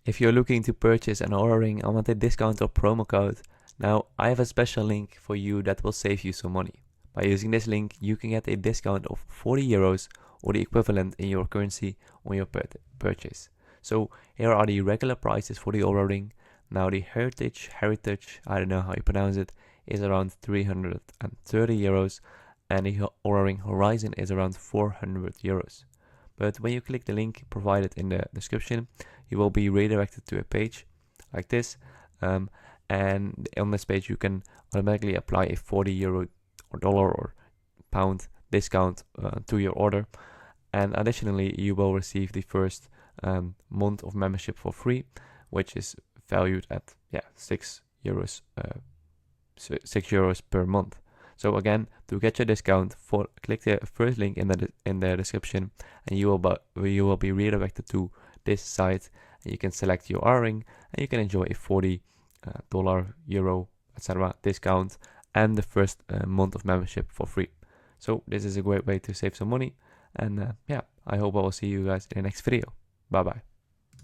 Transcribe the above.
If you're looking to purchase an Oura ring and want a discount or promo code, now I have a special link for you that will save you some money. By using this link, you can get a discount of 40 euros or the equivalent in your currency on your purchase. So here are the regular prices for the Oura ring. Now the heritage, I don't know how you pronounce it, is around 330 euros, and the Oura ring Horizon is around 400 euros. But when you click the link provided in the description, you will be redirected to a page like this, and on this page you can automatically apply a 40 euro or dollar or pound discount to your order, and additionally you will receive the first month of membership for free, which is valued at 6 euros per month. So again, to get your discount, click the first link in the description, and you will be redirected to this site, and you can select your Oura ring, and you can enjoy a $40, euro, etc. discount and the first month of membership for free. So this is a great way to save some money, and I hope I will see you guys in the next video. Bye bye.